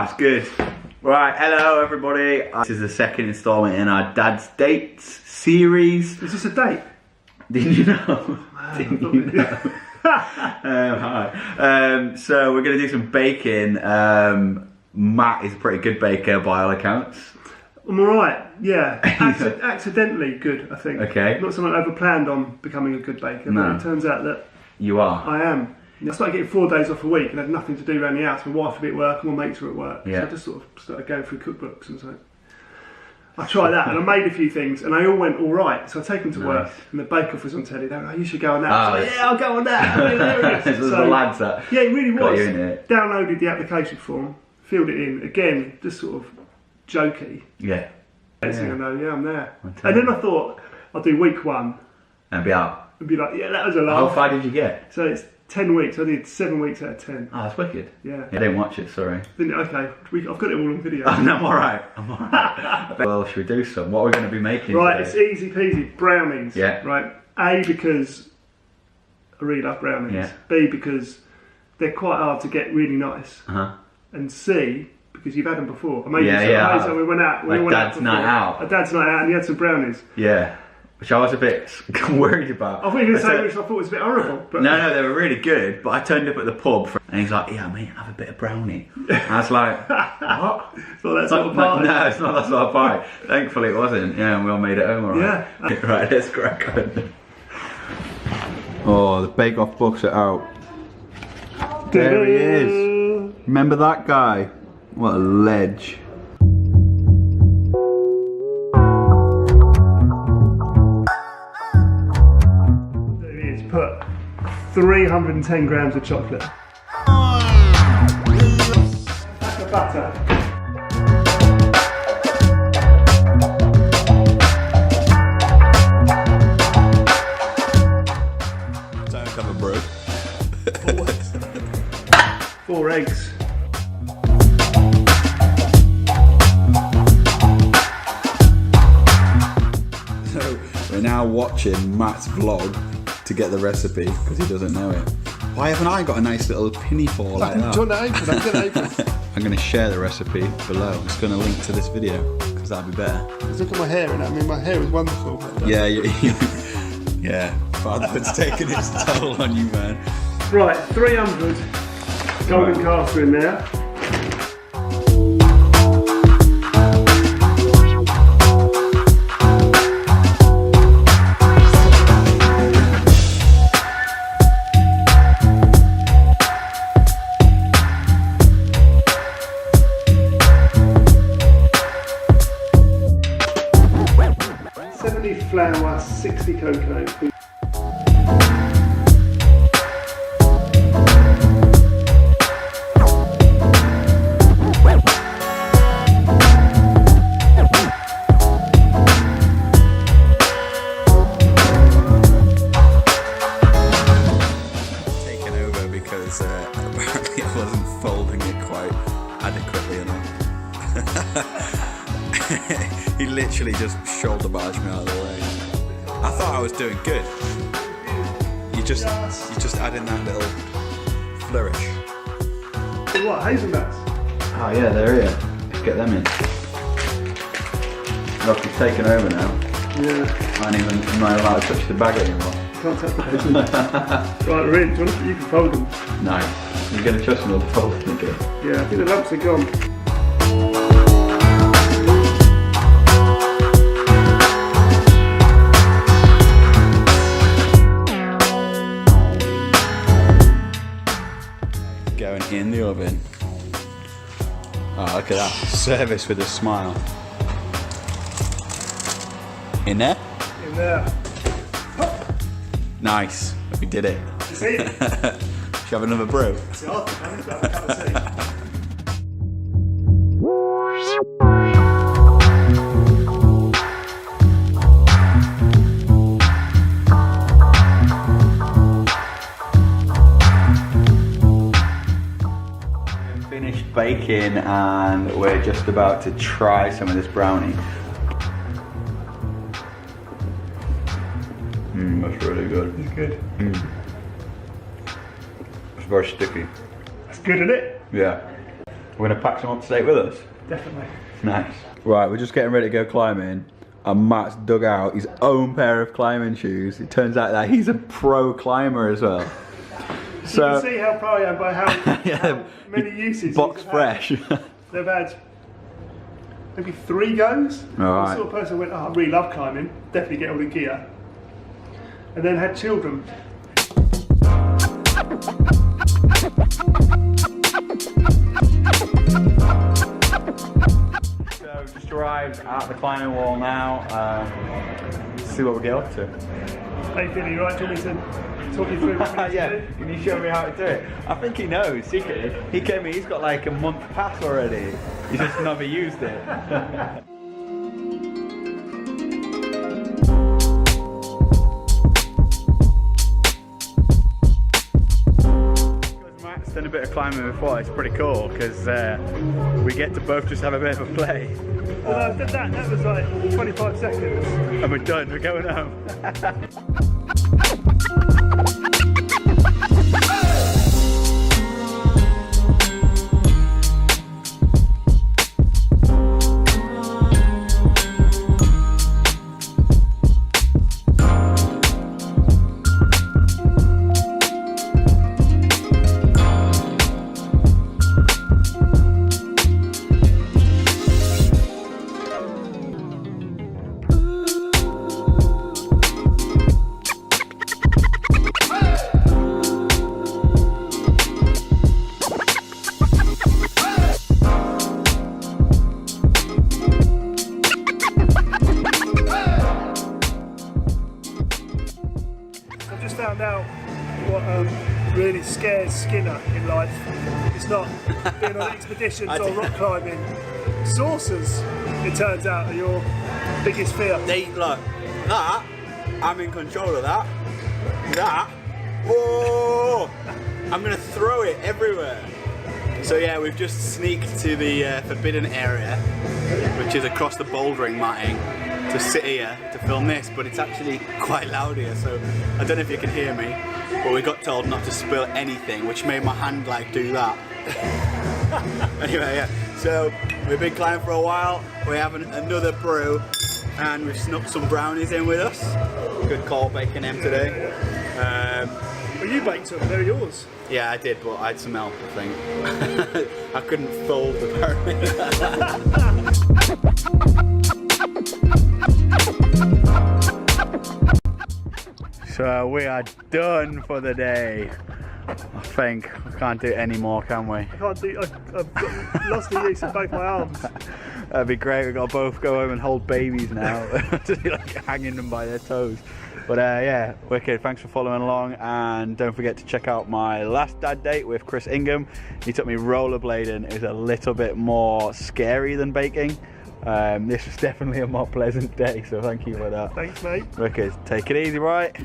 It's good. Right, hello everybody. This is the second instalment in our Dad's Dates series. Is this a date? Didn't you know? Didn't you know? Hi. So we're going to do some baking. Matt is a pretty good baker by all accounts. I'm alright, yeah. Accidentally good, I think. Okay. Not someone I ever planned on becoming a good baker, No. but it turns out that You are? I am. I started getting 4 days off a week and had nothing to do around the house. My wife would be at work and my mates were at work. Yeah. So I just sort of started going through cookbooks and so I tried that and I made a few things and they all went alright. So I take them to work and the bake-off was on telly. They were like, oh, you should go on that. I was like, yeah, I'll go on that. Hilarious. This was the lads that yeah, it really got was. you in it. Downloaded the application form, filled it in. Again, just sort of jokey. Yeah. Next thing I know, yeah, I'm there. And then I thought, I'll do week 1. And be out. And be like, yeah, that was a laugh. How far did you get? So it's 10 weeks. I did 7 weeks out of 10. Oh, that's wicked. Yeah. I didn't watch it, sorry. Okay, I've got it all on video. Oh, no, I'm alright. I'm alright. Well, should we do some? What are we going to be making Right, today? it's easy peasy. Brownies. Yeah. Right. A, because I really love brownies. Yeah. B, because they're quite hard to get really nice. Uh-huh. And C, because you've had them before. I made Yeah. So we went out. Like Dad's night out. A Dad's night out, and you had some brownies. Yeah. Which I was a bit worried about. I thought you were going to say which I thought was a bit horrible. But No, they were really good, but I turned up at the pub and he's like, yeah, mate, have a bit of brownie. I was like, what? It's not that sort of party. No, it's not that sort of party. Thankfully it wasn't. Yeah, and we all made it home alright. Yeah. Right, let's crack on. Oh, the bake-off books are out. There he is. Remember that guy? What a ledge. Put 310 grams of chocolate. Pack of butter. Don't have a brew. 4 eggs. So we're now watching Matt's vlog to get the recipe because he doesn't know it. Why haven't I got a nice little pinafore like that? Do you want that apron? I'm going to share the recipe below. I'm just going to link to this video because that'd be better. Look at my hair and I mean my hair is wonderful. Yeah, yeah. Fatherhood's taking its toll on you, man. Right, 300 golden caster in there. Flour, 60 cocoa. Taken over because apparently I wasn't folding it quite adequately enough. He literally just shoulder barged me out of the way. I thought I was doing good. You just add in that little flourish. What, hazelnuts? Oh yeah, they're here. Let's get them in. Look, it's taken over now. Yeah. I'm not allowed to touch the bag anymore. Can't touch the hazelnuts. Right, we're in. You can fold them. Nice. You're going to trust me with the folding again? Yeah, I think the lumps are gone. Going in the oven. Oh, look at that. Service with a smile. In there? In there. Nice. We did it. See it? Should you have another brew? It's hard to have a cup of tea. Finished baking and we're just about to try some of this brownie. That's really good. It's good. It's very sticky. That's good, isn't it? Yeah. We're gonna pack some up to take with us. Definitely. Nice. Right, we're just getting ready to go climbing, and Matt's dug out his own pair of climbing shoes. It turns out that he's a pro climber as well. So you can see how pro I am by how, yeah, how many uses. box fresh. They've had maybe 3 goes. Alright. The sort of person who went, oh, I really love climbing, definitely get all the gear. And then had children. So just arrived at the climbing wall now. See what we get up to. Hey Billy, right? Do you want me to talk you through what we need Yeah, to do? can you show me how to do it? I think he knows secretly. He came in, he's got like a month pass already. He's just never used it. Matt's done a bit of climbing before. It's pretty cool because we get to both just have a bit of a play. Well, I did that. That was like 25 seconds. And we're done. We're going home. Found out what really scares Skinner in life. It's not being on expeditions or rock climbing. Saucers, it turns out, are your biggest fear. Look, that, I'm in control of that. That, whoa! I'm gonna throw it everywhere. So yeah, we've just sneaked to the forbidden area, which is across the bouldering matting, to sit here to film this, but it's actually quite loud here, so I don't know if you can hear me, but we got told not to spill anything, which made my hand like do that. Anyway, yeah, so we've been climbing for a while, we're having another brew, and we've snuck some brownies in with us. Good call baking them today. Well, you baked them, they're yours. Yeah, I did, but I had some help, I think. I couldn't fold the brownie. So we are done for the day. I think we can't do it anymore, can we? I've lost the use of both my arms. That'd be great. We've got to both go home and hold babies now. Just like hanging them by their toes. But yeah, wicked. Thanks for following along, and don't forget to check out my last dad date with Chris Ingham. He took me rollerblading. It was a little bit more scary than baking. This was definitely a more pleasant day, so thank you for that. Thanks, mate. Wicked. Take it easy, right?